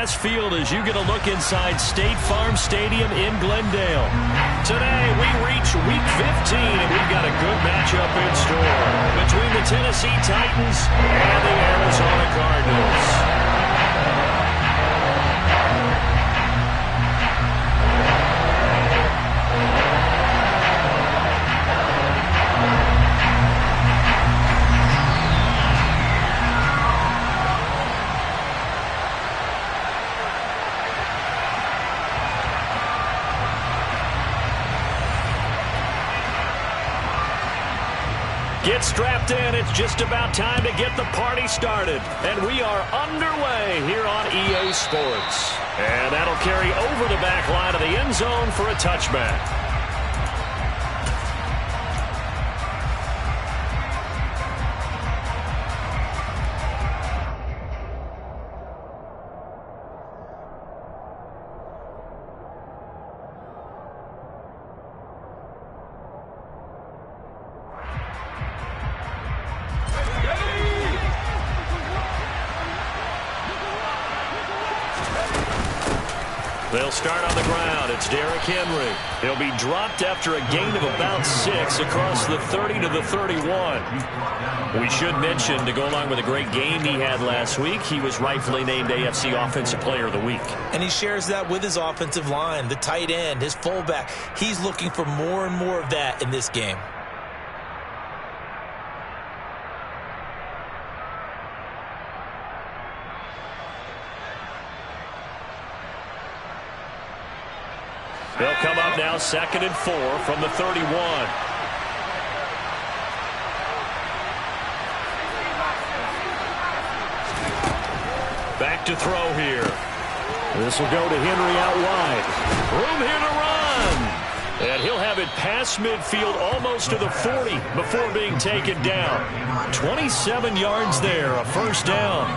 Field as you get a look inside State Farm Stadium in Glendale. Today we reach Week 15 and we've got a good matchup in store between the Tennessee Titans and the Arizona Cardinals. Get strapped in. It's just about time to get the party started. And we are underway here on EA Sports. And that'll carry over the back line of the end zone for a touchback. They'll start on the ground. It's Derrick Henry. He'll be dropped after a gain of about 6 across the 30 to the 31. We should mention, to go along with a great game he had last week, he was rightfully named AFC Offensive Player of the Week. And he shares that with his offensive line, the tight end, his fullback. He's looking for more and more of that in this game. They'll come up now 2nd and 4 from the 31. Back to throw here. This will go to Henry out wide. Room here to run. And he'll have it past midfield almost to the 40 before being taken down. 27 yards there, a first down.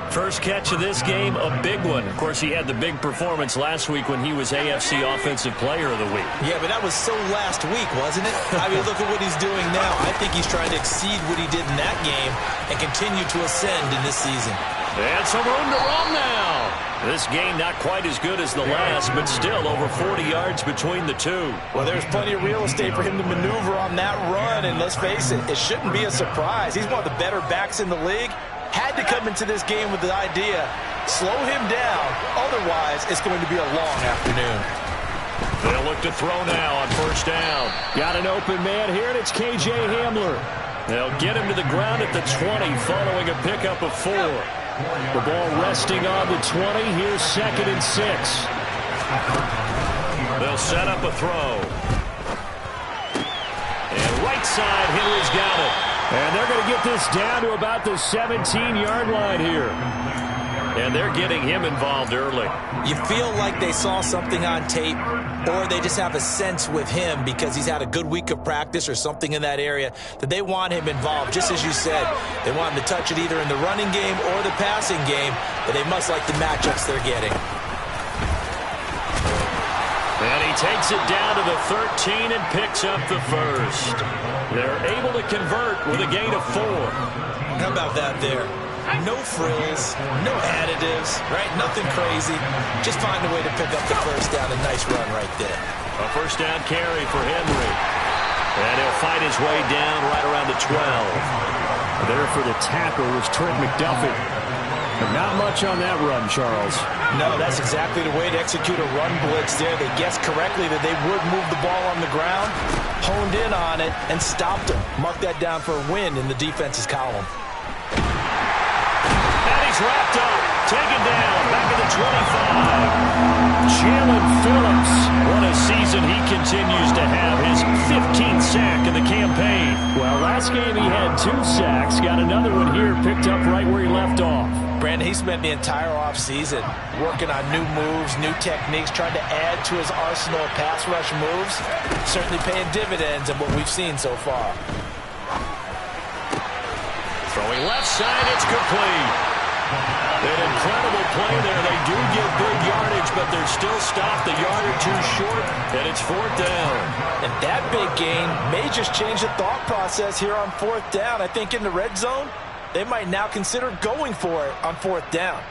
First catch of this game, a big one. Of course, he had the big performance last week when he was AFC Offensive Player of the Week. Yeah, but that was so last week, wasn't it? I mean, look at what he's doing now. I think he's trying to exceed what he did in that game and continue to ascend in this season. And some room to run now. This game not quite as good as the last, but still over 40 yards between the two. Well, there's plenty of real estate for him to maneuver on that run, and let's face it, it shouldn't be a surprise. He's one of the better backs in the league. Had to come into this game with the idea, slow him down, otherwise it's going to be a long afternoon. They'll look to throw now on first down. Got an open man here, and it's K.J. Hamler. They'll get him to the ground at the 20 following a pickup of 4. The ball resting on the 20. Here's 2nd and 6. They'll set up a throw. And right side, Henry's got it. And they're going to get this down to about the 17-yard line here. And they're getting him involved early. You feel like they saw something on tape, or they just have a sense with him because he's had a good week of practice or something in that area that they want him involved. Just as you said, they want him to touch it either in the running game or the passing game, but they must like the matchups they're getting. And he takes it down to the 13 and picks up the first. They're able to convert with a gain of 4. How about that there? No frills, no additives, right? Nothing crazy. Just find a way to pick up the first down. A nice run right there. A first down carry for Henry. And he'll fight his way down right around the 12. There for the tackle was Trent McDuffie. But not much on that run, Charles. No, that's exactly the way to execute a run blitz there. They guessed correctly that they would move the ball on the ground, honed in on it, and stopped him. Mark that down for a win in the defense's column. And he's wrapped up, taken down, back at the 25. Jalen Phillips, what a season he continues to have. His 15th sack in the campaign. Well, last game he had 2 sacks. Got another one here, picked up right where he left off. Brandon, he spent the entire offseason working on new moves, new techniques, trying to add to his arsenal of pass rush moves. Certainly paying dividends in what we've seen so far. Throwing left side, it's complete. An incredible play there. They do get big yardage, but they're still stopped a yard or 2 short, and it's 4th down. And that big gain may just change the thought process here on 4th down. I think in the red zone, they might now consider going for it on 4th down.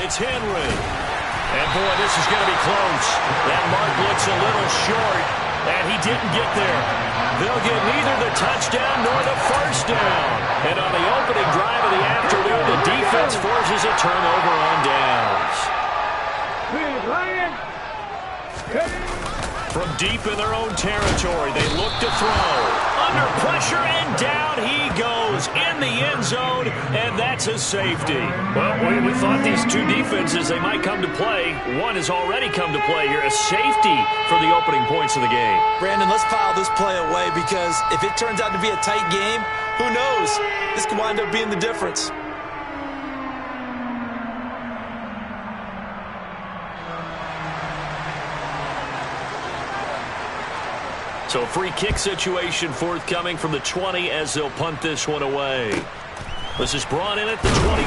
It's Henry. And, boy, this is going to be close. That mark looks a little short, and he didn't get there. They'll get neither the touchdown nor the first down. And on the opening drive of the afternoon, the defense forces a turnover on downs. From deep in their own territory, they look to throw. Under pressure, and down he goes in the end zone, and that's a safety. Well, we thought these two defenses, they might come to play. One has already come to play here, a safety for the opening points of the game. Brandon, let's file this play away because if it turns out to be a tight game, who knows? This could wind up being the difference. So free kick situation forthcoming from the 20 as they'll punt this one away. This is brought in at the 21.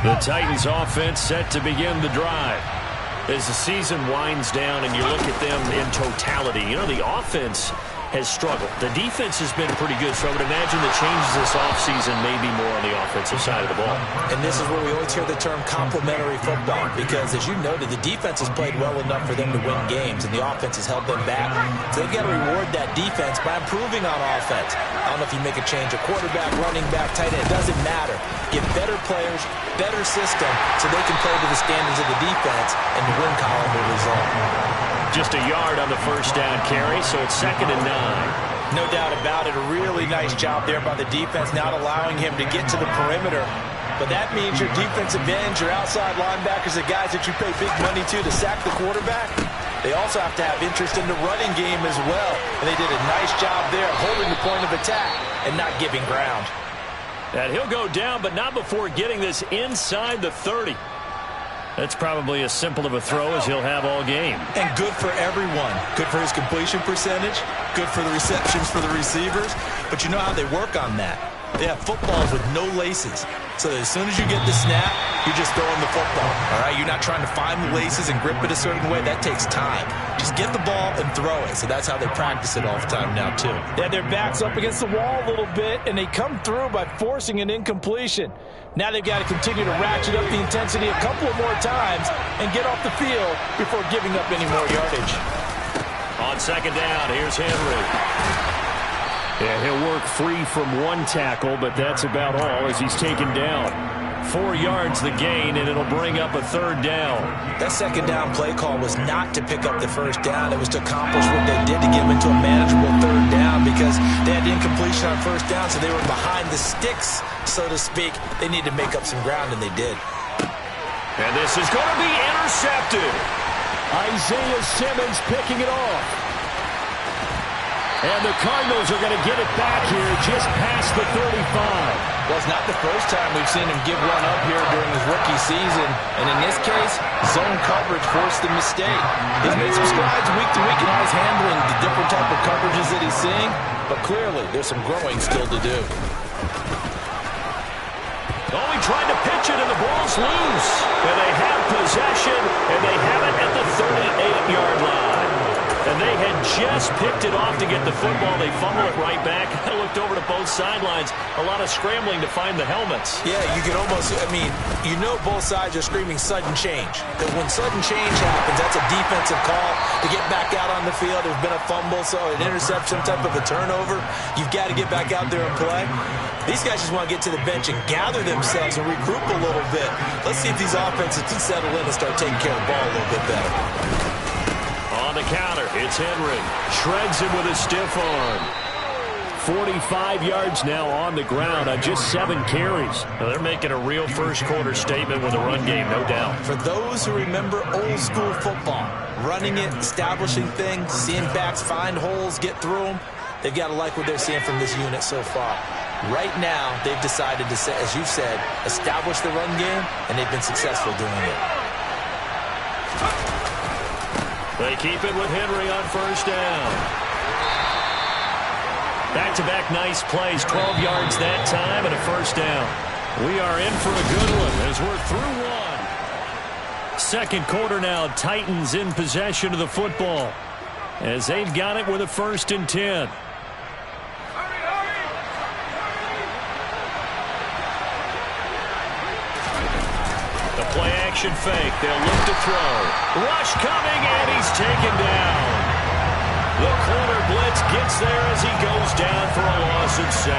The Titans offense set to begin the drive. As the season winds down and you look at them in totality, you know, the offense has struggled. The defense has been pretty good, so I would imagine the changes this offseason may be more on the offensive side of the ball. And this is where we always hear the term complementary football because, as you noted, the defense has played well enough for them to win games, and the offense has held them back. So they've got to reward that defense by improving on offense. I don't know if you make a change, a quarterback, running back, tight end, it doesn't matter. Give better players, better system, so they can play to the standards of the defense, and the win column will result. Just a yard on the first down carry, so it's 2nd and 9. No doubt about it. A really nice job there by the defense, not allowing him to get to the perimeter. But that means your defensive ends, your outside linebackers, the guys that you pay big money to sack the quarterback, they also have to have interest in the running game as well. And they did a nice job there holding the point of attack and not giving ground. And he'll go down, but not before getting this inside the 30. That's probably as simple of a throw as he'll have all game. And good for everyone. Good for his completion percentage. Good for the receptions for the receivers. But you know how they work on that. They have footballs with no laces. So that as soon as you get the snap, you're just throwing the football. All right? You're not trying to find the laces and grip it a certain way. That takes time. Just get the ball and throw it. So that's how they practice it all the time now, too. They have their backs up against the wall a little bit, and they come through by forcing an incompletion. Now they've got to continue to ratchet up the intensity a couple of more times and get off the field before giving up any more yardage. On 2nd down, here's Henry. Yeah, he'll work free from one tackle, but that's about all as he's taken down. 4 yards the gain, and it'll bring up a 3rd down. That 2nd down play call was not to pick up the 1st down. It was to accomplish what they did to get him into a manageable 3rd down because they had incompletion on 1st down, so they were behind the sticks, so to speak. They needed to make up some ground, and they did. And this is going to be intercepted. Isaiah Simmons picking it off. And the Cardinals are going to get it back here just past the 35. Well, it's not the first time we've seen him give one up here during his rookie season. And in this case, zone coverage forced the mistake. He's made some strides week to week in how he's handling the different type of coverages that he's seeing. But clearly, there's some growing still to do. Oh, he tried to pitch it, and the ball's loose. And they have possession, and they have it at the 38-yard line. And they had just picked it off to get the football. They fumble it right back. I looked over to both sidelines. A lot of scrambling to find the helmets. Yeah, you can almost, I mean, you know both sides are screaming sudden change. Because when sudden change happens, that's a defensive call to get back out on the field. There's been a fumble, so an interception, some type of a turnover. You've got to get back out there and play. These guys just want to get to the bench and gather themselves and regroup a little bit. Let's see if these offenses can settle in and start taking care of the ball a little bit better. On the counter, it's Henry. Shreds him with a stiff arm. 45 yards now on the ground on just 7 carries. Now they're making a real first-quarter statement with a run game, no doubt. For those who remember old-school football, running it, establishing things, seeing backs find holes, get through them, they've got to like what they're seeing from this unit so far. Right now, they've decided to, as you've said, establish the run game, and they've been successful doing it. They keep it with Henry on 1st down. Back-to-back nice plays, 12 yards that time and a first down. We are in for a good one as we're through one. Second quarter now, Titans in possession of the football as they've got it with a 1st and 10. The play action fake. They'll look to throw. Rush coming, and he's taken down. The corner blitz gets there as he goes down for a loss of 7.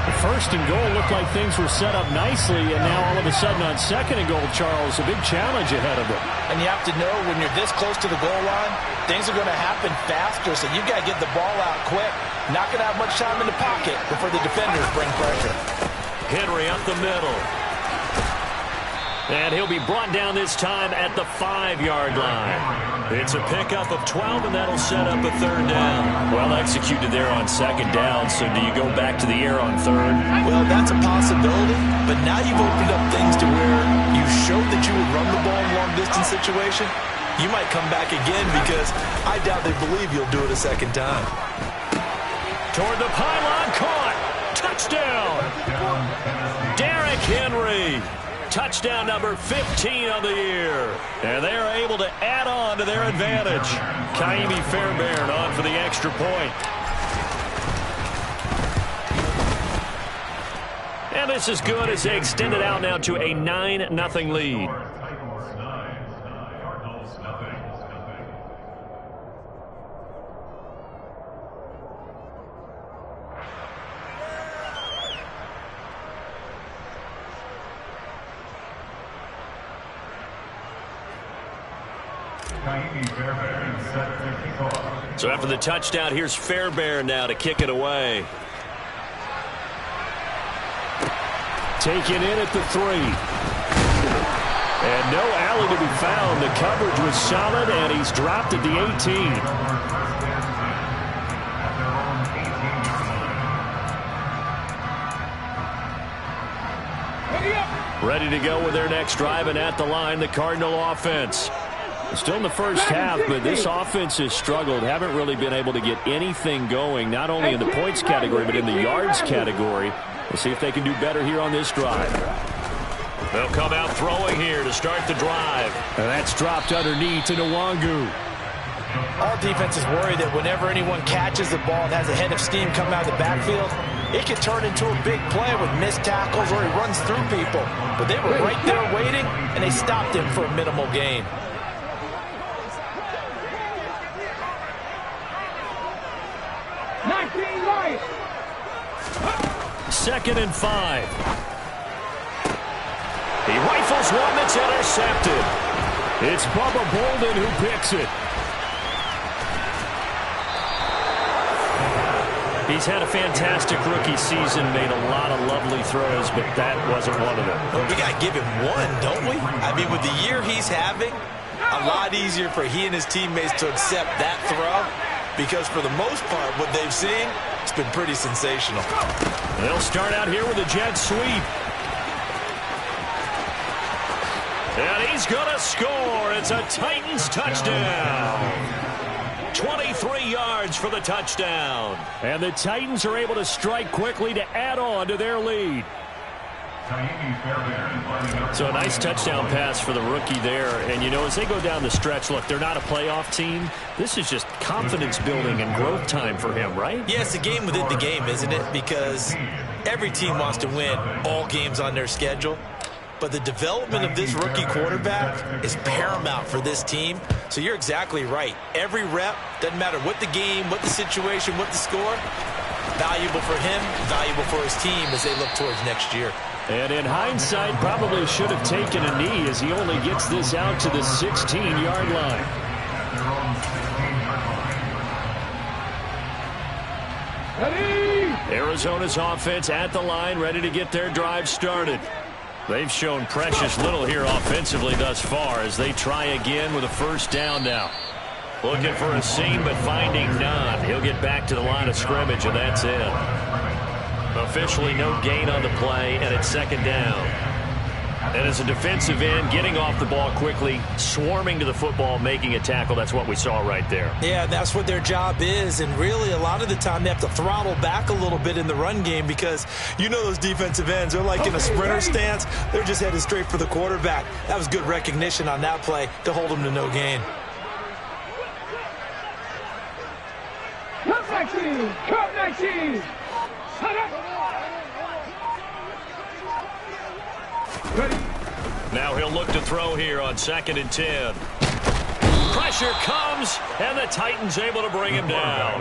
The 1st and goal looked like things were set up nicely, and now all of a sudden on 2nd and goal, Charles, a big challenge ahead of them. And you have to know when you're this close to the goal line, things are going to happen faster, so you got to get the ball out quick. Not going to have much time in the pocket before the defenders bring pressure. Henry up the middle. And he'll be brought down this time at the 5-yard line. It's a pickup of 12, and that'll set up a 3rd down. Well executed there on 2nd down, so do you go back to the air on 3rd? Well, that's a possibility, but now you've opened up things to where you showed that you would run the ball in long-distance situation. You might come back again because I doubt they believe you'll do it a 2nd time. Toward the pylon, caught. Touchdown. Derrick Henry. Touchdown number 15 on the year. And they are able to add on to their advantage. Kaimi Fairbairn on for the extra point. And this is good as they extend it out now to a 9-0 lead. So after the touchdown, here's Fairbairn now to kick it away. Taken in at the 3. And no alley to be found. The coverage was solid, and he's dropped at the 18. Ready to go with their next drive, and at the line, the Cardinal offense. Still in the first half, but this offense has struggled. Haven't really been able to get anything going, not only in the points category, but in the yards category. We'll see if they can do better here on this drive. They'll come out throwing here to start the drive. And that's dropped underneath to Nwangu. All defenses worry that whenever anyone catches the ball and has a head of steam coming out of the backfield, it can turn into a big play with missed tackles or he runs through people. But they were right there waiting, and they stopped him for a minimal gain. Second and 5. He rifles one that's intercepted. It's Bubba Bolden who picks it. He's had a fantastic rookie season, made a lot of lovely throws, but that wasn't one of them. Well, we got to give him one, don't we? I mean, with the year he's having, a lot easier for he and his teammates to accept that throw because for the most part, what they've seen, it's been pretty sensational. They'll start out here with a jet sweep. And he's going to score. It's a Titans touchdown. 23 yards for the touchdown. And the Titans are able to strike quickly to add on to their lead. So a nice touchdown pass for the rookie there. And, you know, as they go down the stretch, look, they're not a playoff team. This is just confidence building and growth time for him, right? Yeah, it's a game within the game, isn't it? Because every team wants to win all games on their schedule. But the development of this rookie quarterback is paramount for this team. So you're exactly right. Every rep, doesn't matter what the game, what the situation, what the score, valuable for him, valuable for his team as they look towards next year. And in hindsight, probably should have taken a knee as he only gets this out to the 16-yard line. Arizona's offense at the line, ready to get their drive started. They've shown precious little here offensively thus far as they try again with a first down now. Looking for a seam, but finding none. He'll get back to the line of scrimmage, and that's it. Officially no gain on the play, and it's second down. And as a defensive end, getting off the ball quickly, swarming to the football, making a tackle, that's what we saw right there. Yeah, that's what their job is, and really a lot of the time they have to throttle back a little bit in the run game because you know those defensive ends, they're like in a sprinter stance. They're just headed straight for the quarterback. That was good recognition on that play to hold them to no gain. Come 19! Now he'll look to throw here on 2nd and 10. Pressure comes, and the Titans able to bring him down.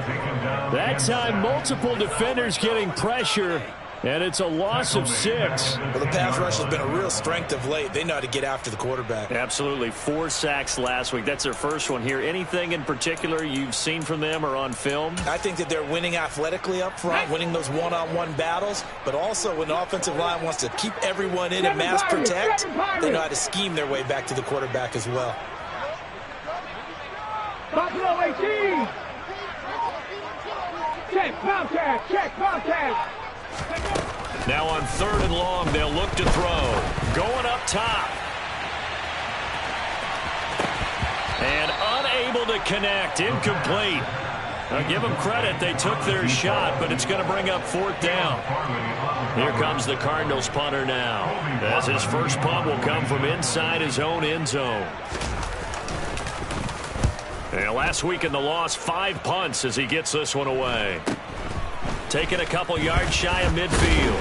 That time, multiple defenders getting pressure, and it's a loss of 6. Well, the pass rush has been a real strength of late. They know how to get after the quarterback. Absolutely. 4 sacks last week. That's their first one here. Anything in particular you've seen from them or on film? I think that they're winning athletically up front, winning those one-on-one battles, but also when the offensive line wants to keep everyone in and mass protect, they know how to scheme their way back to the quarterback as well. Buffalo 18! Check, contact, check, contact! Now on 3rd and long, they'll look to throw. Going up top. And unable to connect. Incomplete. Now give them credit. They took their shot, but it's going to bring up 4th down. Here comes the Cardinals punter now, as his first punt will come from inside his own end zone. And last week in the loss, 5 punts as he gets this one away. Taking a couple yards shy of midfield.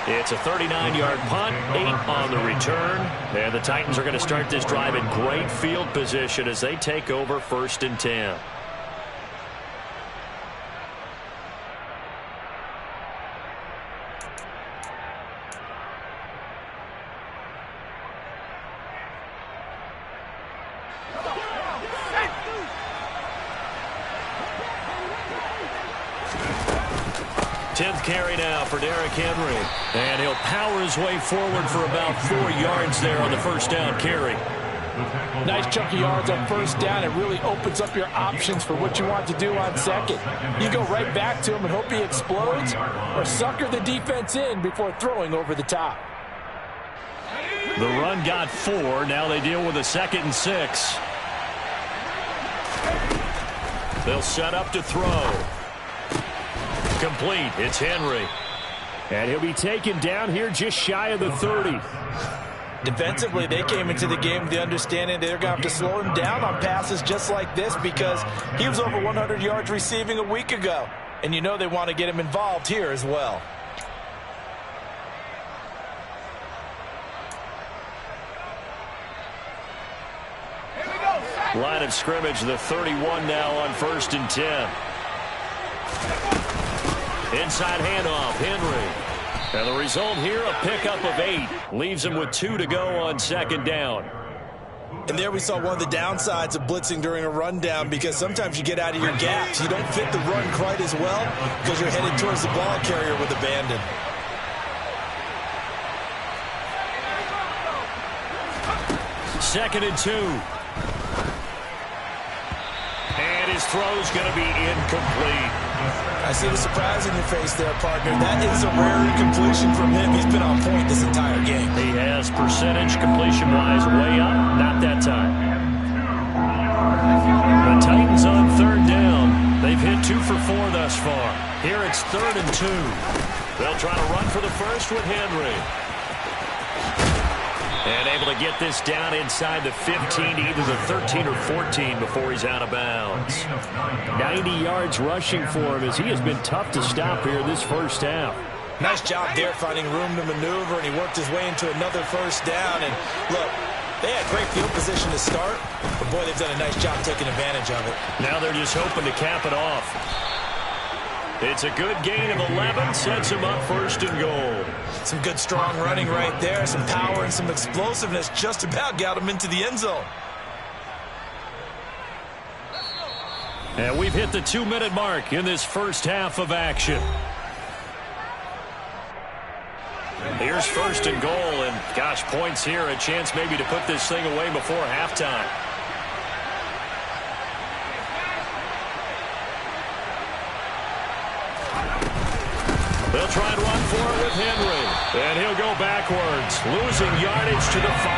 It's a 39-yard punt, 8 on the return. And the Titans are going to start this drive in great field position as they take over 1st and 10. Carry now for Derrick Henry. And he'll power his way forward for about 4 yards there on the first down carry. Nice chunk of yards on first down. It really opens up your options for what you want to do on second. You go right back to him and hope he explodes, or sucker the defense in before throwing over the top. The run got 4. Now they deal with a 2nd and 6. They'll set up to throw. Complete. It's Henry. And he'll be taken down here just shy of the 30. Defensively, they came into the game with the understanding they're going to have to slow him down on passes just like this because he was over 100 yards receiving a week ago. And you know they want to get him involved here as well. Line of scrimmage, the 31 now on 1st and 10. Inside handoff, Henry. And the result here, a pickup of 8. Leaves him with 2 to go on 2nd down. And there we saw one of the downsides of blitzing during a rundown because sometimes you get out of your gaps. You don't fit the run quite as well because you're headed towards the ball carrier with abandon. Second and 2. And his throw's going to be incomplete. I see the surprise in your face there, partner. That is a rare incompletion from him. He's been on point this entire game. He has percentage completion-wise way up. Not that time. The Titans on 3rd down. They've hit 2 for 4 thus far. Here it's 3rd and 2. They'll try to run for the first with Henry. And able to get this down inside the 15 to either the 13 or 14 before he's out of bounds. 90 yards rushing for him as he has been tough to stop here this first half. Nice job there finding room to maneuver, and he worked his way into another first down. And look, they had great field position to start, but boy, they've done a nice job taking advantage of it. Now they're just hoping to cap it off. It's a good gain of 11, sets him up 1st and goal. Some good strong running right there, some power and some explosiveness just about got him into the end zone. And we've hit the 2-minute mark in this first half of action. Here's 1st and goal, and gosh, points here, a chance maybe to put this thing away before halftime. They'll try and run for it with Henry. And he'll go backwards, losing yardage to the 5.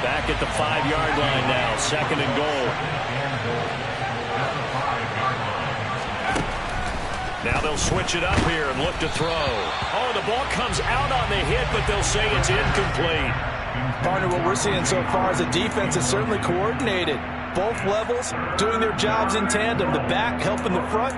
Back at the 5-yard line now, 2nd and goal. Now they'll switch it up here and look to throw. Oh, the ball comes out on the hit, but they'll say it's incomplete. Partner, what we're seeing so far is the defense is certainly coordinated. Both levels doing their jobs in tandem. The back helping the front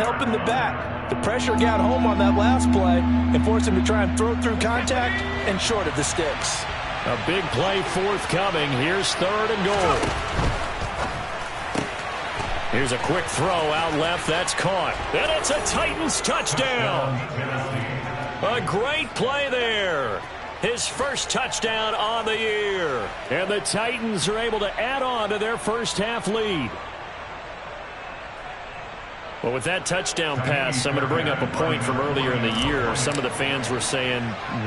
helping the back. The pressure got home on that last play and forced him to try and throw through contact and short of the sticks. A big play forthcoming. Here's 3rd and goal. Here's a quick throw out left. That's caught. And it's a Titans touchdown. A great play there. His first touchdown on the year. And the Titans are able to add on to their first half lead. Well, with that touchdown pass, I'm going to bring up a point from earlier in the year. Some of the fans were saying,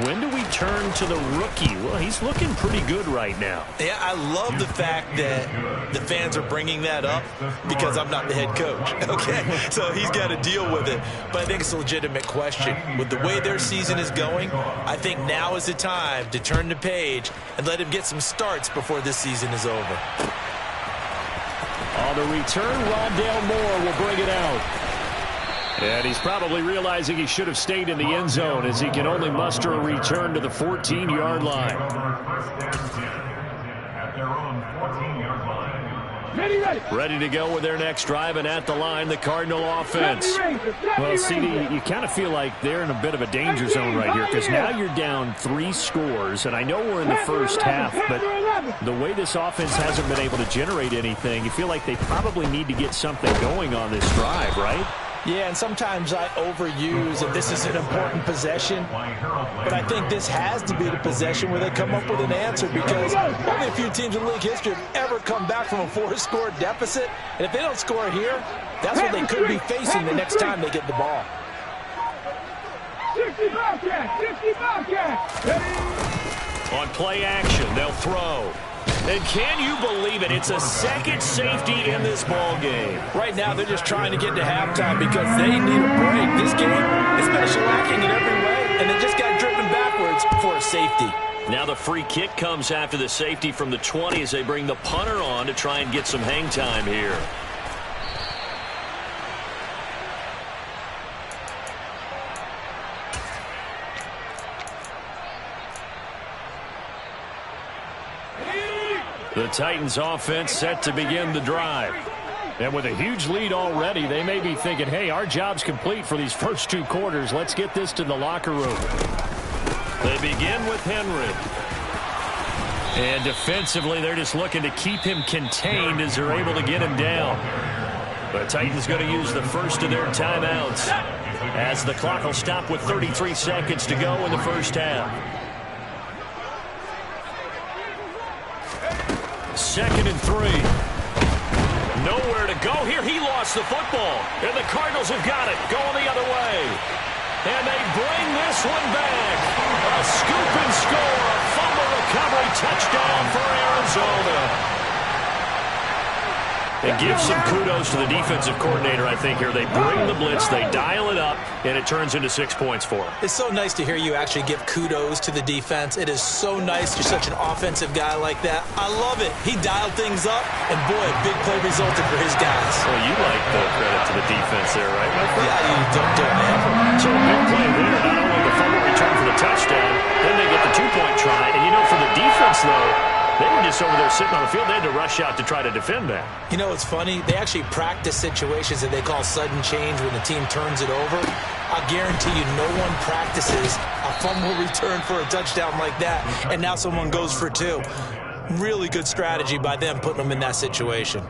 when do we turn to the rookie? Well, he's looking pretty good right now. Yeah, I love the fact that the fans are bringing that up because I'm not the head coach, okay? So he's got to deal with it. But I think it's a legitimate question. With the way their season is going, I think now is the time to turn the page and let him get some starts before this season is over. On the return, Rondale Moore will bring it out. And he's probably realizing he should have stayed in the end zone as he can only muster a return to the 14-yard line. Ready to go with their next drive, and at the line, the Cardinal offense. Well, CD, you kind of feel like they're in a bit of a danger zone right here because now you're down 3 scores, and I know we're in the first half, but the way this offense hasn't been able to generate anything, you feel like they probably need to get something going on this drive, right? Yeah, and sometimes I overuse, and this is an important possession, but I think this has to be the possession where they come up with an answer because only a few teams in league history have ever come back from a 4-score deficit, and if they don't score here, that's what they could be facing the next time they get the ball. 60 Bobcats! On play action, they'll throw. And can you believe it? It's a second safety in this ball game. Right now, they're just trying to get to halftime because they need a break. This game has been shellacking in every way, and they just got driven backwards for a safety. Now the free kick comes after the safety from the 20 as they bring the punter on to try and get some hang time here. The Titans offense set to begin the drive. And with a huge lead already, they may be thinking, hey, our job's complete for these first 2 quarters. Let's get this to the locker room. They begin with Henry. And defensively, they're just looking to keep him contained as they're able to get him down. The Titans going to use the first of their timeouts as the clock will stop with 33 seconds to go in the first half. 2nd and 3. Nowhere to go here. He lost the football. And the Cardinals have got it. Going the other way. And they bring this one back. A scoop and score. A fumble recovery touchdown for Arizona. It gives some kudos to the defensive coordinator, I think, here. They bring the blitz, they dial it up, and it turns into 6 points for them. It's so nice to hear you actually give kudos to the defense. It is so nice you're such an offensive guy like that. I love it. He dialed things up, and boy, a big play resulted for his guys. Well, you like the credit to the defense there, right, my friend? Yeah, you don't man. So a big play there, not only the fumble return for the touchdown, then they get the 2-point try. And, you know, for the defense, though, they were just over there sitting on the field. They had to rush out to try to defend that. You know, it's funny. They actually practice situations that they call sudden change when the team turns it over. I guarantee you no one practices a fumble return for a touchdown like that, and now someone goes for 2. Really good strategy by them putting them in that situation.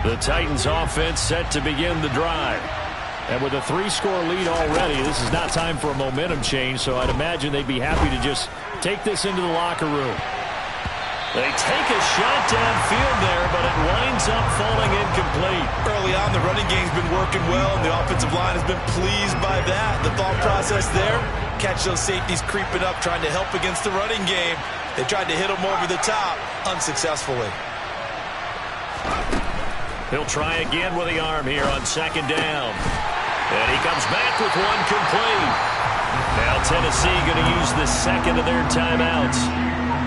The Titans offense set to begin the drive. And with a 3-score lead already, this is not time for a momentum change, so I'd imagine they'd be happy to just take this into the locker room. They take a shot downfield there, but it winds up falling incomplete. Early on, the running game's been working well, and the offensive line has been pleased by that. The thought process there, catch those safeties creeping up, trying to help against the running game. They tried to hit them over the top. unsuccessfully. He'll try again with the arm here on second down. And he comes back with one complete. Now Tennessee going to use the second of their timeouts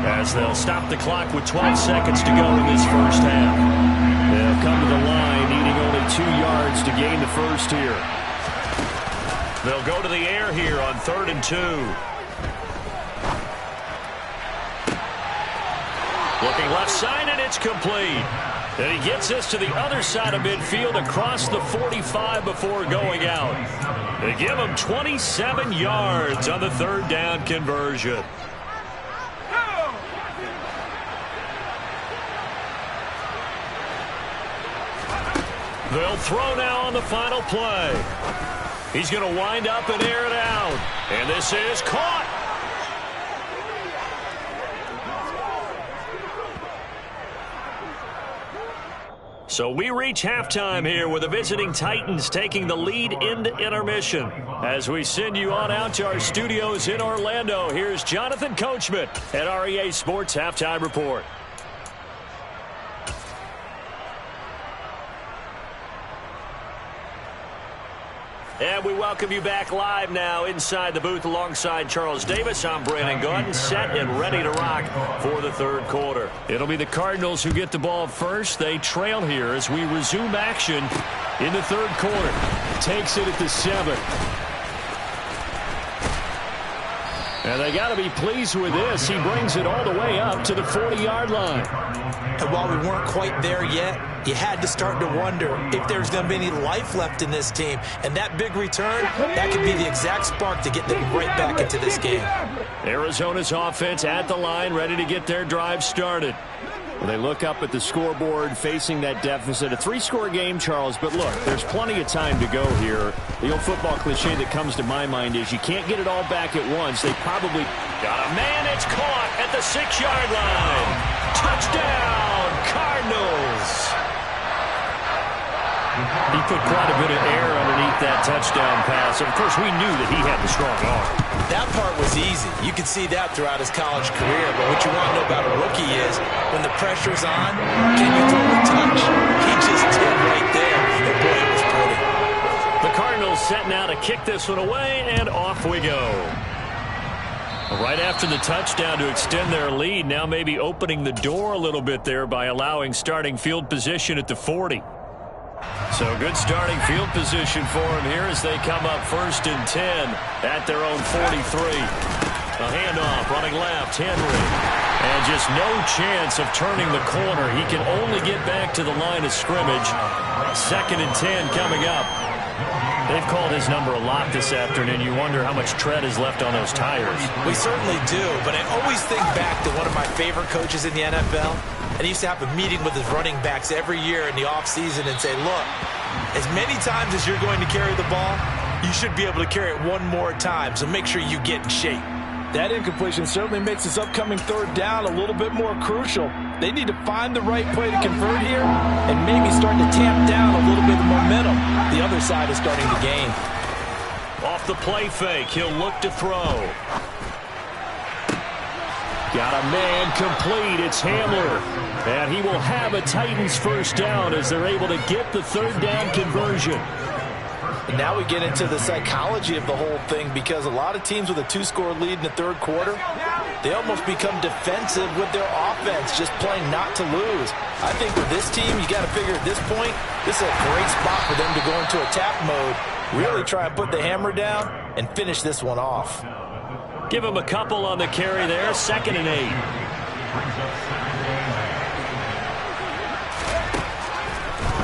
as they'll stop the clock with 12 seconds to go in this first half. They'll come to the line needing only 2 yards to gain the first here. They'll go to the air here on 3rd and 2. Looking left side, and it's complete. And he gets this to the other side of midfield across the 45 before going out. They give him 27 yards on the 3rd down conversion. They'll throw now on the final play. He's going to wind up and air it out. And this is caught. So we reach halftime here with the visiting Titans taking the lead into intermission. As we send you on out to our studios in Orlando, here's Jonathan Coachman at REA Sports Halftime Report. And we welcome you back live now inside the booth alongside Charles Davis. I'm Brandon Gaudin, set and ready to rock for the 3rd quarter. It'll be the Cardinals who get the ball first. They trail here as we resume action in the 3rd quarter. Takes it at the 7. And they got to be pleased with this. He brings it all the way up to the 40-yard line. And while we weren't quite there yet, you had to start to wonder if there's going to be any life left in this team. And that big return, that could be the exact spark to get them right back into this game. Arizona's offense at the line, ready to get their drive started. Well, they look up at the scoreboard facing that deficit. A 3-score game, Charles, but look, there's plenty of time to go here. The old football cliche that comes to my mind is you can't get it all back at once. They probably got a man. It's caught at the 6-yard line. Touchdown, Cardinals. He put quite a bit of air underneath that touchdown pass. Of course, we knew that he had the strong arm. That part was easy. You could see that throughout his college career. But what you want to know about a rookie is when the pressure's on, can you throw a touch? He just did right there. And boy, it was pretty. The Cardinals set now to kick this one away, and off we go. Right after the touchdown to extend their lead, now maybe opening the door a little bit there by allowing starting field position at the 40. So good starting field position for him here as they come up 1st and 10 at their own 43. A handoff running left, Henry. And just no chance of turning the corner. He can only get back to the line of scrimmage. 2nd and 10 coming up. They've called his number a lot this afternoon. You wonder how much tread is left on those tires. We certainly do, but I always think back to one of my favorite coaches in the NFL. And he used to have a meeting with his running backs every year in the offseason and say, look, as many times as you're going to carry the ball, you should be able to carry it one more time, so make sure you get in shape. That incompletion certainly makes this upcoming 3rd down a little bit more crucial. They need to find the right play to convert here and maybe start to tamp down a little bit of momentum. The other side is starting to gain. Off the play fake, he'll look to throw. Got a man complete. It's Hamler. And he will have a Titans 1st down as they're able to get the 3rd down conversion. And now we get into the psychology of the whole thing because a lot of teams with a 2-score lead in the 3rd quarter, they almost become defensive with their offense, just playing not to lose. I think with this team, you got to figure at this point, this is a great spot for them to go into attack mode, really try and put the hammer down and finish this one off. Give him a couple on the carry there. 2nd and 8.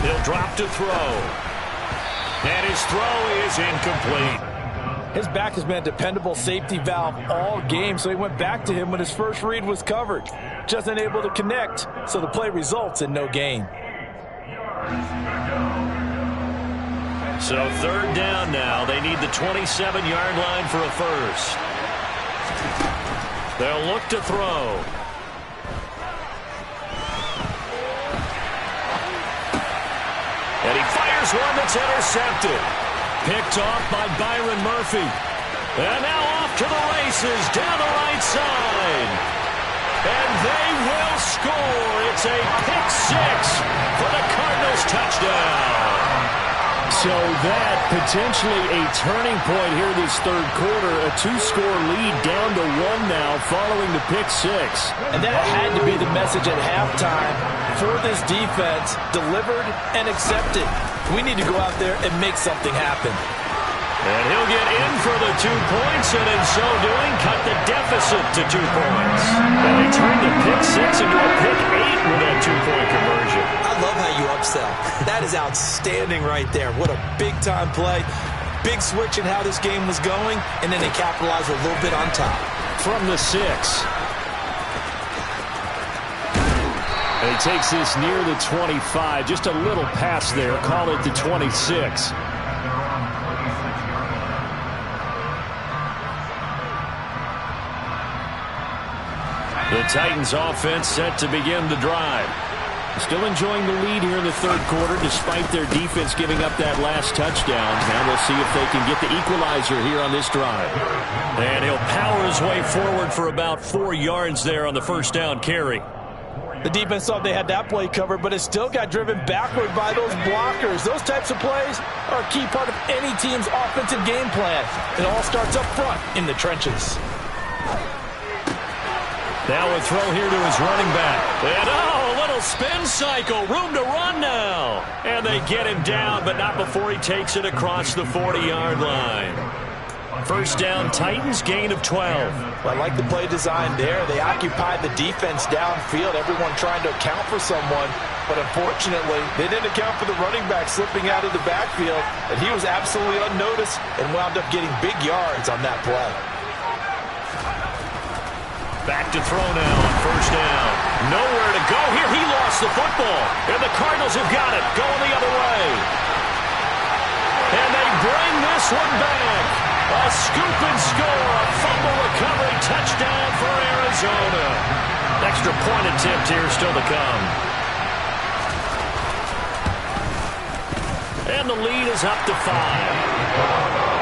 He'll drop to throw. And his throw is incomplete. His back has been a dependable safety valve all game, so he went back to him when his first read was covered. Just unable to connect, so the play results in no gain. So 3rd down now. They need the 27-yard line for a first. They'll look to throw. And he fires one that's intercepted. Picked off by Byron Murphy. And now off to the races down the right side. And they will score. It's a pick six for the Cardinals touchdown. So that potentially a turning point here this third quarter. A two-score lead down to one now following the pick six. And that had to be the message at halftime for this defense, delivered and accepted. We need to go out there and make something happen. And he'll get in for the 2 points, and in so doing, cut the deficit to 2 points. And they turned the pick six into a pick eight with that 2-point conversion. I love how you upsell. That is outstanding right there. What a big-time play. Big switch in how this game was going, and then they capitalized a little bit on top. From the 6. And he takes this near the 25. Just a little pass there. Call it the 26. The Titans offense set to begin the drive. Still enjoying the lead here in the third quarter despite their defense giving up that last touchdown. Now we'll see if they can get the equalizer here on this drive. And he'll power his way forward for about 4 yards there on the first down carry. The defense thought they had that play covered, but it still got driven backward by those blockers. Those types of plays are a key part of any team's offensive game plan. It all starts up front in the trenches. Now a throw here to his running back. And a little spin cycle. Room to run now. And they get him down, but not before he takes it across the 40-yard line. First down, Titans, gain of 12. Well, I like the play design there. They occupied the defense downfield, everyone trying to account for someone. But unfortunately, they didn't account for the running back slipping out of the backfield. And he was absolutely unnoticed and wound up getting big yards on that play. Back to throw now on first down. Nowhere to go here. He lost the football. And the Cardinals have got it. Going the other way. And they bring this one back. A scoop and score. A fumble recovery touchdown for Arizona. Extra point attempt here still to come. And the lead is up to 5.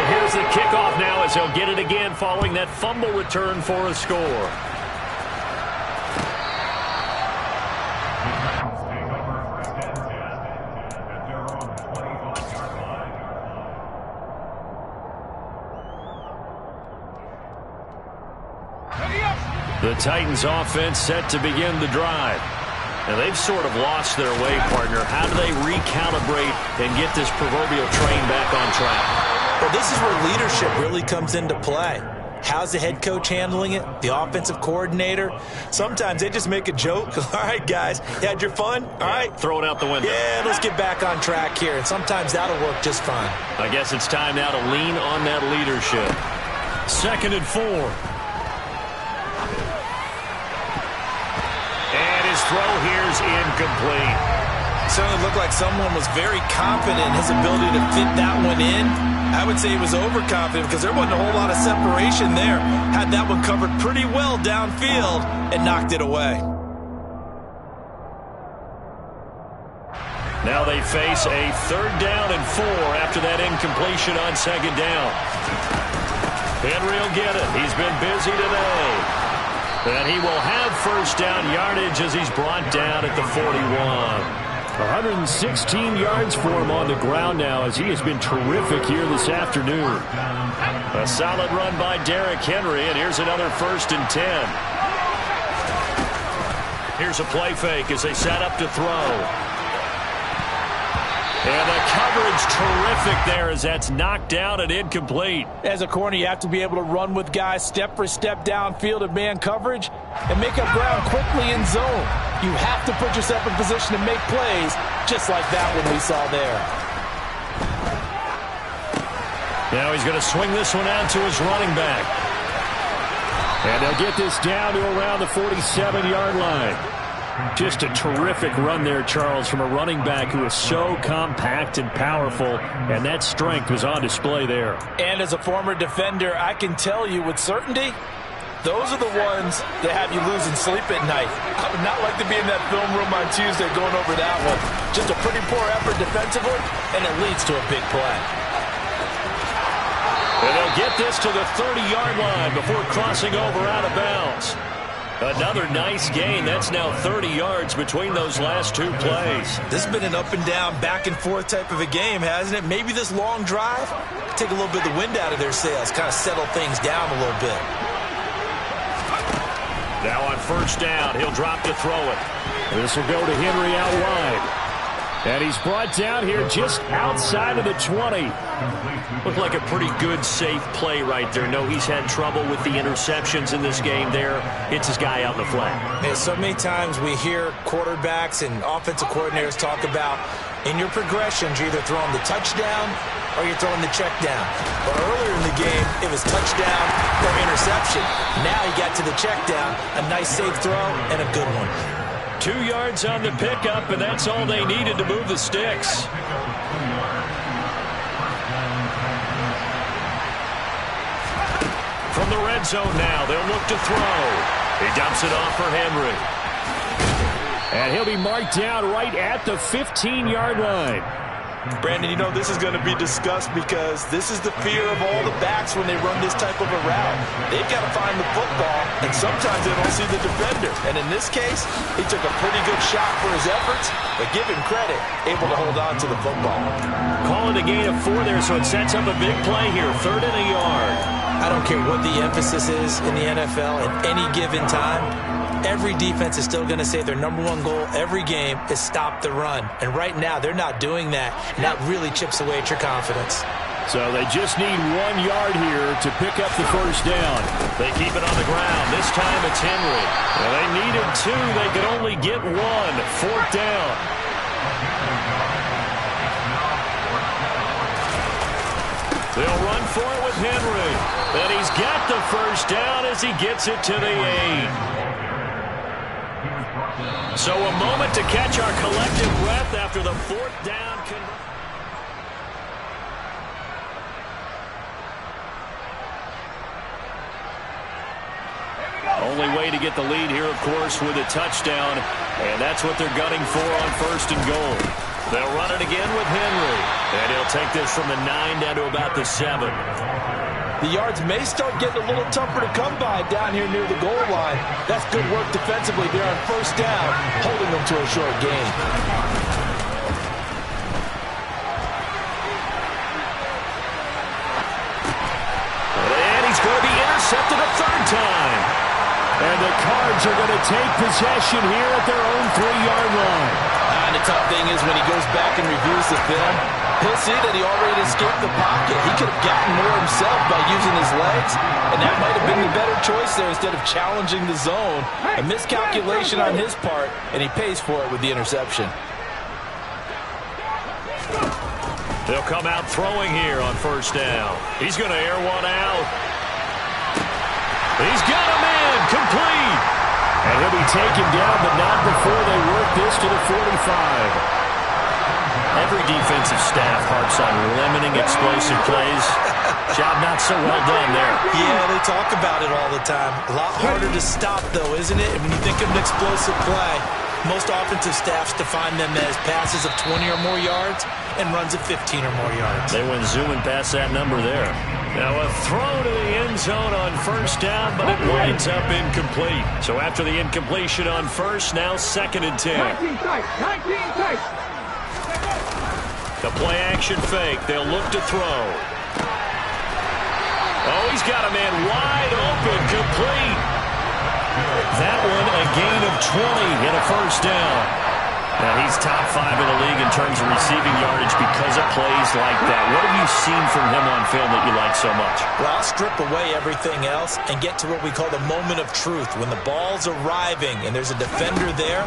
Here's the kickoff now as he'll get it again following that fumble return for a score. The Titans offense set to begin the drive. And they've sort of lost their way, partner. How do they recalibrate and get this proverbial train back on track? Well, this is where leadership really comes into play. How's the head coach handling it? The offensive coordinator? Sometimes they just make a joke. All right, guys, you had your fun? All right. Throw it out the window. Yeah, let's get back on track here. And sometimes that'll work just fine. I guess it's time now to lean on that leadership. 2nd and 4. And his throw here's incomplete. Certainly looked like someone was very confident in his ability to fit that one in. I would say he was overconfident because there wasn't a whole lot of separation there. Had that one covered pretty well downfield and knocked it away. Now they face a 3rd down and 4 after that incompletion on 2nd down. Henry will get it. He's been busy today. And he will have first down yardage as he's brought down at the 41. 116 yards for him on the ground now as he has been terrific here this afternoon. A solid run by Derrick Henry, and here's another 1st and 10. Here's a play fake as they set up to throw. And the coverage terrific there as that's knocked down and incomplete. As a corner, you have to be able to run with guys step for step downfield in man coverage and make up ground quickly in zone. You have to put yourself in position to make plays just like that one we saw there. Now he's going to swing this one out to his running back. And they'll get this down to around the 47-yard line. Just a terrific run there, Charles, from a running back who is so compact and powerful, and that strength was on display there. And as a former defender, I can tell you with certainty, those are the ones that have you losing sleep at night. I would not like to be in that film room on Tuesday going over that one. Just a pretty poor effort defensively, and it leads to a big play. And they'll get this to the 30-yard line before crossing over out of bounds. Another nice gain. That's now 30 yards between those last two plays. This has been an up-and-down, back-and-forth type of a game, hasn't it? Maybe this long drive take a little bit of the wind out of their sails, kind of settle things down a little bit. Now on first down, he'll drop to throw it. This will go to Henry out wide. And he's brought down here just outside of the 20. Looked like a pretty good, safe play right there. No, he's had trouble with the interceptions in this game there. Hits his guy out in the flat. Man, so many times we hear quarterbacks and offensive coordinators talk about in your progressions, you're either throwing the touchdown or you're throwing the check down. But earlier in the game, it was touchdown or interception. Now he got to the check down, a nice safe throw, and a good one. 2 yards on the pickup, and that's all they needed to move the sticks. From the red zone now, they'll look to throw. He dumps it off for Henry. And he'll be marked down right at the 15-yard line. Brandon, you know this is going to be discussed because this is the fear of all the backs when they run this type of a route. They've got to find the football, and sometimes they don't see the defender. And in this case, he took a pretty good shot for his efforts, but give him credit, able to hold on to the football. Call it a gain of 4 there, so it sets up a big play here. 3rd and a yard. I don't care what the emphasis is in the NFL at any given time. Every defense is still going to say their number one goal every game is stop the run. And right now, they're not doing that, and that really chips away at your confidence. So they just need 1 yard here to pick up the first down. They keep it on the ground. This time it's Henry. Well, they needed 2. They could only get 1. 4th down. They'll run for it with Henry. And he's got the first down as he gets it to the 8. So a moment to catch our collective breath after the 4th down. Only way to get the lead here, of course, with a touchdown. And that's what they're gunning for on 1st and goal. They'll run it again with Henry. And he'll take this from the 9 down to about the 7. The yards may start getting a little tougher to come by down here near the goal line. That's good work defensively there on 1st down, holding them to a short gain. And he's going to be intercepted a 3rd time. And the Cards are going to take possession here at their own 3-yard line. And the tough thing is when he goes back and reviews the film, he'll see that he already escaped the pocket. He could have gotten more himself by using his legs, and that might have been the better choice there instead of challenging the zone. A miscalculation on his part, and he pays for it with the interception. They'll come out throwing here on 1st down. He's going to air one out. He's got him in, complete. And he'll be taken down, but not before they work this to the 45. Every defensive staff harps on limiting explosive plays. Job not so well done there. Yeah, they talk about it all the time. A lot harder to stop, though, isn't it? And when you think of an explosive play, most offensive staffs define them as passes of 20 or more yards and runs of 15 or more yards. They went zooming past that number there. Now a throw to the end zone on 1st down, but it winds up incomplete. So after the incompletion on 1st, now 2nd and 10. 19 tight. 19 tight. The play action fake. They'll look to throw. Oh, he's got a man wide open, complete. That one a gain of 20 and a 1st down. Now he's top 5 in the league in terms of receiving yardage because of plays like that. What have you seen from him on film that you like so much? Well, I'll strip away everything else and get to what we call the moment of truth. When the ball's arriving and there's a defender there,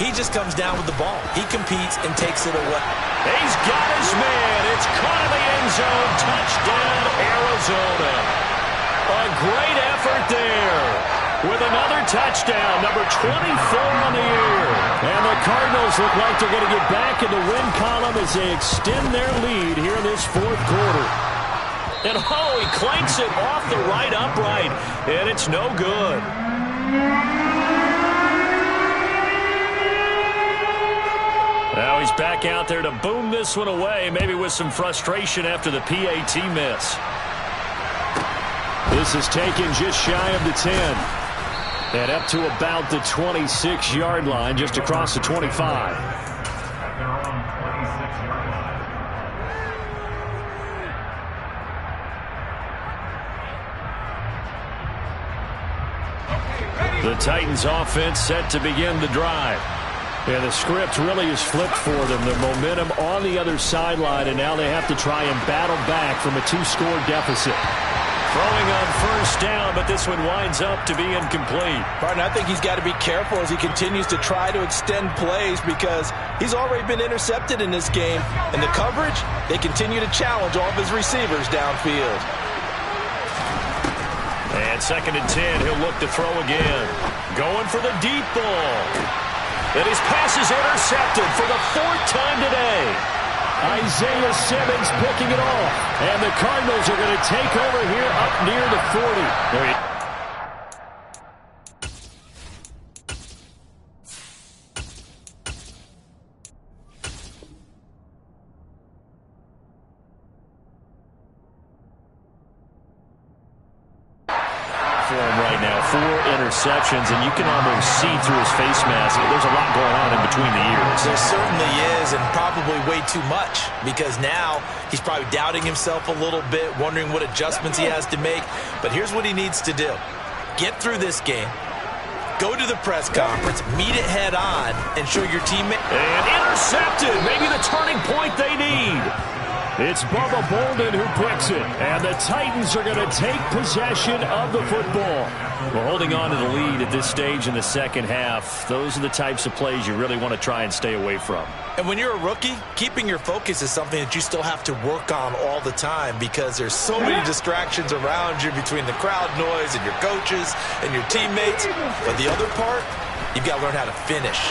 he just comes down with the ball. He competes and takes it away. He's got his man. It's caught in the end zone. Touchdown, Arizona. A great effort there. With another touchdown, number 24 on the year. And the Cardinals look like they're going to get back in the win column as they extend their lead here in this 4th quarter. And oh, he clanks it off the right upright, and it's no good. Now he's back out there to boom this one away, maybe with some frustration after the PAT miss. This is taken just shy of the 10. And up to about the 26-yard line, just across the 25. The Titans offense set to begin the drive. And the script really is flipped for them. The momentum on the other sideline, and now they have to try and battle back from a 2-score deficit. Throwing on first down, but this one winds up to be incomplete. Barton, I think he's got to be careful as he continues to try to extend plays because he's already been intercepted in this game. And the coverage, they continue to challenge all of his receivers downfield. And 2nd and 10, he'll look to throw again. Going for the deep ball. And his pass is intercepted for the 4th time today. Isaiah Simmons picking it off. And the Cardinals are going to take over here up near the 40. For him right now, 4 interceptions, and you can almost see through his face mask. There's a lot going on in between the ears. There certainly is, and probably way too much, because now he's probably doubting himself a little bit, wondering what adjustments he has to make. But here's what he needs to do. Get through this game, go to the press conference, meet it head on, and show your teammate. And intercepted, maybe the turning point they need. It's Bubba Bolden who picks it, and the Titans are going to take possession of the football. We're holding on to the lead at this stage in the second half. Those are the types of plays you really want to try and stay away from. And when you're a rookie, keeping your focus is something that you still have to work on all the time because there's so many distractions around you between the crowd noise and your coaches and your teammates. But the other part, you've got to learn how to finish.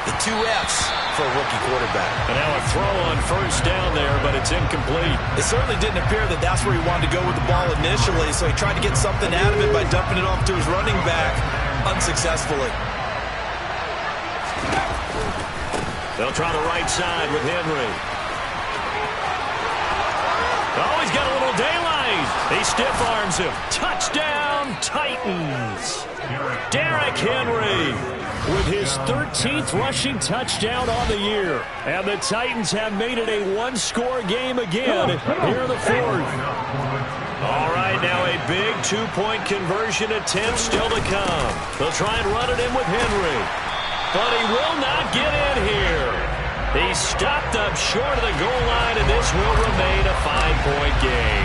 The 2 F's for a rookie quarterback. And now a throw on first down there, but it's incomplete. It certainly didn't appear that that's where he wanted to go with the ball initially, so he tried to get something out of it by dumping it off to his running back unsuccessfully. They'll try the right side with Henry. Oh, he's got a little daylight. He stiff arms him. Touchdown, Titans. Derrick Henry with his 13th rushing touchdown on the year. And the Titans have made it a 1-score game again here in the 4th. All right, now a big 2-point conversion attempt still to come. They'll try and run it in with Henry. But he will not get in here. He's stopped up short of the goal line, and this will remain a 5-point game.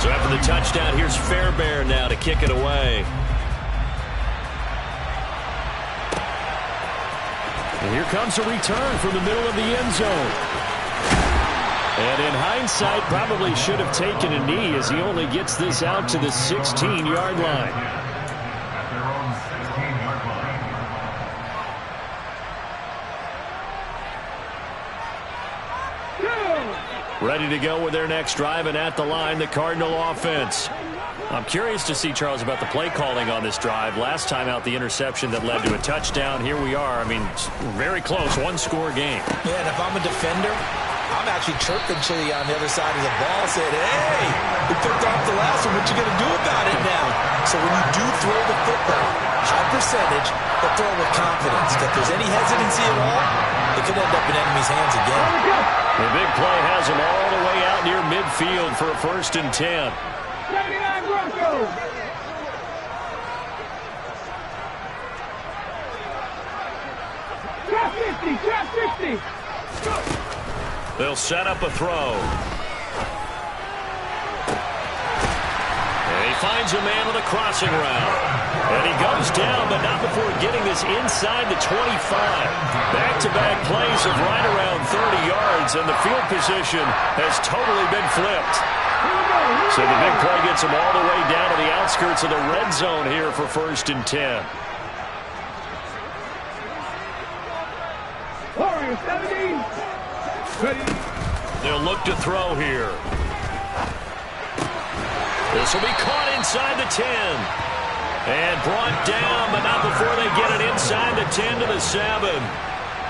So after the touchdown, here's Fairbairn now to kick it away. And here comes a return from the middle of the end zone. And in hindsight, probably should have taken a knee as he only gets this out to the 16-yard line. Ready to go with their next drive, and at the line, the Cardinal offense. I'm curious to see, Charles, about the play calling on this drive. Last time out, the interception that led to a touchdown. Here we are. I mean, very close, 1-score game. Yeah, and if I'm a defender, I'm actually chirping Chili on the other side of the ball, saying, hey, we picked off the last one. What you going to do about it now? So when you do throw the football, high percentage, but throw with confidence. If there's any hesitancy at all, it could end up in enemy's hands again. The big play has him all the way out near midfield for a 1st and 10. 79 Broncos. Trap 50, trap 50. They'll set up a throw. And he finds a man on the crossing route. And he goes down, but not before getting this inside the 25. Back-to-back plays of right around 30 yards, and the field position has totally been flipped. So the big play gets him all the way down to the outskirts of the red zone here for 1st and 10. Warriors 70. Ready. They'll look to throw here. This will be caught inside the 10. And brought down, but not before they get it inside the 10 to the 7.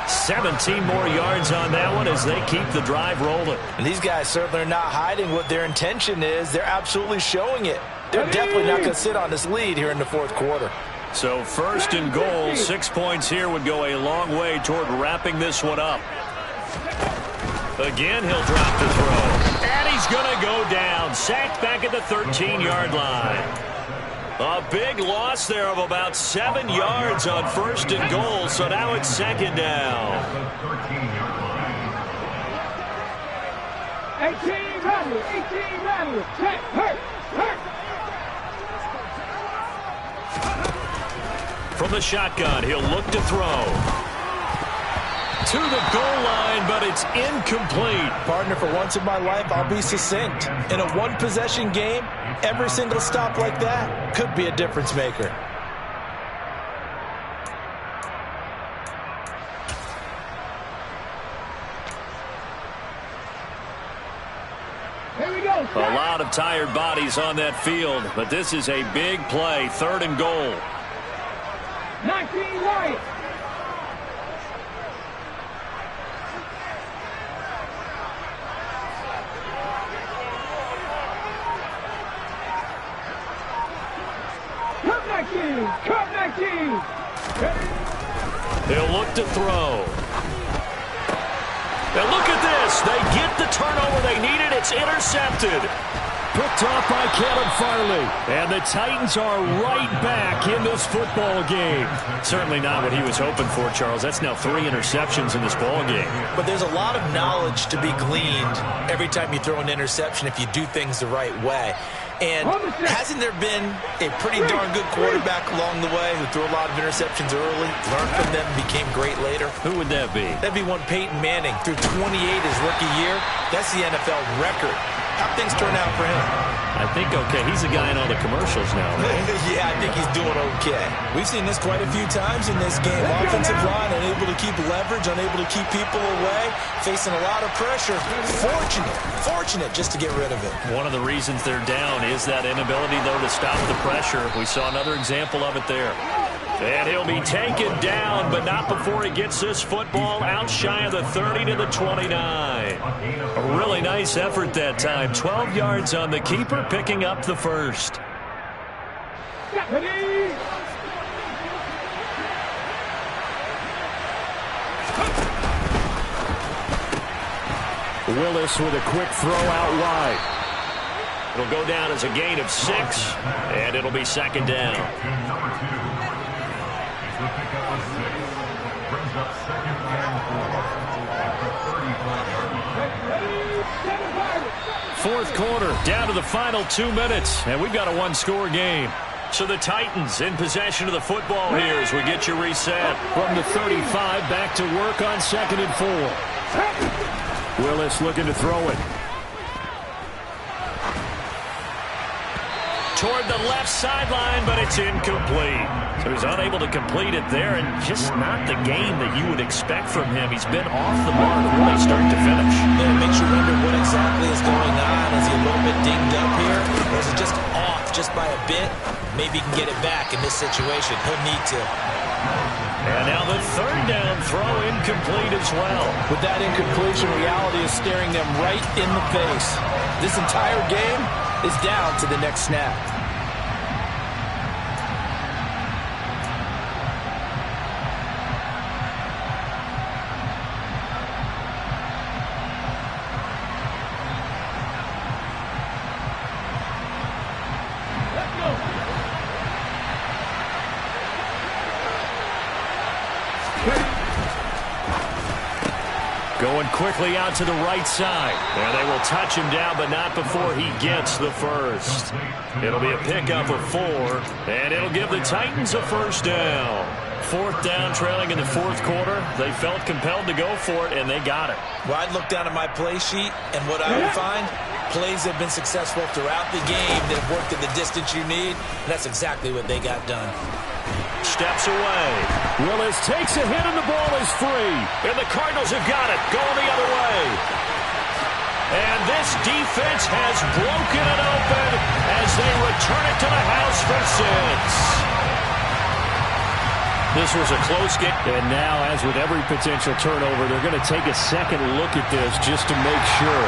17 more yards on that one as they keep the drive rolling. And these guys certainly are not hiding what their intention is. They're absolutely showing it. They're definitely not going to sit on this lead here in the fourth quarter. So 1st and goal, 6 points here would go a long way toward wrapping this one up. Again, he'll drop the throw. And he's going to go down. Sacked back at the 13-yard line. A big loss there of about 7 yards on 1st and goal, so now it's 2nd down. 18 rattlers, check, hurt. From the shotgun, he'll look to throw. To the goal line, but it's incomplete. Partner, for once in my life, I'll be succinct. In a one-possession game, every single stop like that could be a difference maker. Here we go. A lot of tired bodies on that field, but this is a big play, 3rd and goal. 19 right. Come back, team. He'll look to throw. And look at this. They get the turnover they needed. It's intercepted. Picked off by Caleb Farley. And the Titans are right back in this football game. Certainly not what he was hoping for, Charles. That's now 3 interceptions in this ball game. But there's a lot of knowledge to be gleaned every time you throw an interception if you do things the right way. And hasn't there been a pretty darn good quarterback along the way who threw a lot of interceptions early, learned from them, became great later? Who would that be? That'd be one Peyton Manning. Threw 28 his rookie year. That's the NFL record. How'd things turn out for him? I think okay. He's a guy in all the commercials now, right? Yeah, I think he's doing okay. We've seen this quite a few times in this game. Offensive line unable to keep leverage, unable to keep people away, facing a lot of pressure. Fortunate just to get rid of it. One of the reasons they're down is that inability, though, to stop the pressure. We saw another example of it there. And he'll be taken down, but not before he gets this football out shy of the 30 to the 29. A really nice effort that time. 12 yards on the keeper, picking up the first. Willis with a quick throw out wide. It'll go down as a gain of 6, and it'll be 2nd down. Fourth quarter, down to the final 2 minutes, and we've got a one-score game. So the Titans in possession of the football here as we get you reset. From the 35, back to work on 2nd and 4. Willis looking to throw it. Toward the left sideline, but it's incomplete. So he's unable to complete it there, and just not the game that you would expect from him. He's been off the mark really start to finish. And it makes you wonder what exactly is going on. Is he a little bit dinged up here? Or is it just off just by a bit? Maybe he can get it back in this situation. He'll need to. And now the 3rd down throw incomplete as well. With that incompletion, reality is staring them right in the face. This entire game is down to the next snap. Going quickly out to the right side. And they will touch him down, but not before he gets the first. It'll be a pickup of 4, and it'll give the Titans a 1st down. 4th down, trailing in the 4th quarter. They felt compelled to go for it, and they got it. Well, I'd look down at my play sheet, and what I would find, plays have been successful throughout the game that have worked at the distance you need, and that's exactly what they got done. Steps away. Willis takes a hit, and the ball is free. And the Cardinals have got it, going the other way. And this defense has broken it open as they return it to the house for 6. This was a close game. And now, as with every potential turnover, they're going to take a second look at this just to make sure.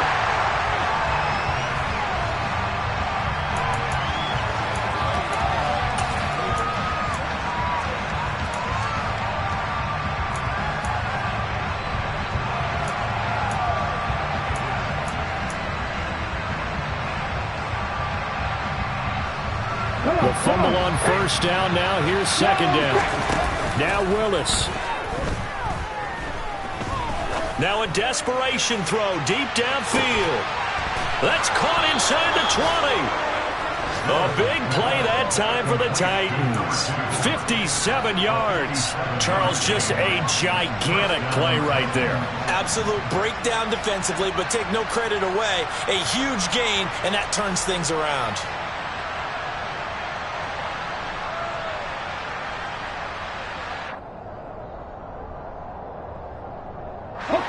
The fumble on first down. Now here's second down. Now Willis. Now a desperation throw deep downfield. That's caught inside the 20. A big play that time for the Titans. 57 yards. Charles, just a gigantic play right there. Absolute breakdown defensively, but take no credit away. A huge gain, and that turns things around.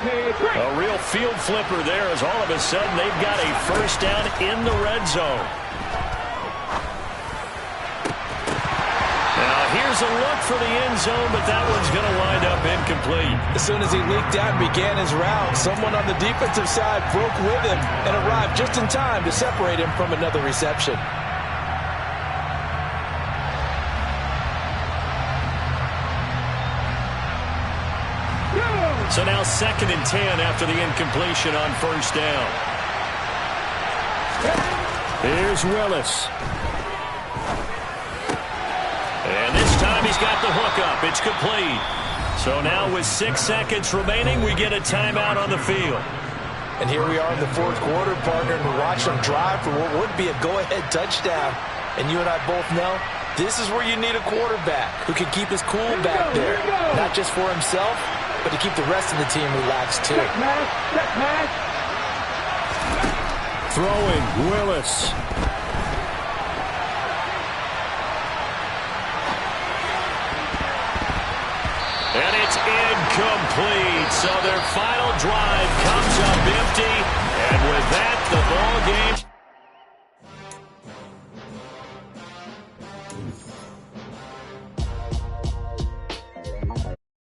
A real field flipper there as all of a sudden they've got a first down in the red zone. Now here's a look for the end zone, but that one's going to wind up incomplete. As soon as he leaked out and began his route, someone on the defensive side broke with him and arrived just in time to separate him from another reception. So now 2nd and 10 after the incompletion on first down. Here's Willis. And this time he's got the hook up. It's complete. So now with 6 seconds remaining, we get a timeout on the field. And here we are in the fourth quarter, partner, and we watch them drive for what would be a go-ahead touchdown. And you and I both know this is where you need a quarterback who can keep his cool back there. Not just for himself, but to keep the rest of the team relaxed, too. Throwing, Willis. And it's incomplete. So their final drive comes up empty.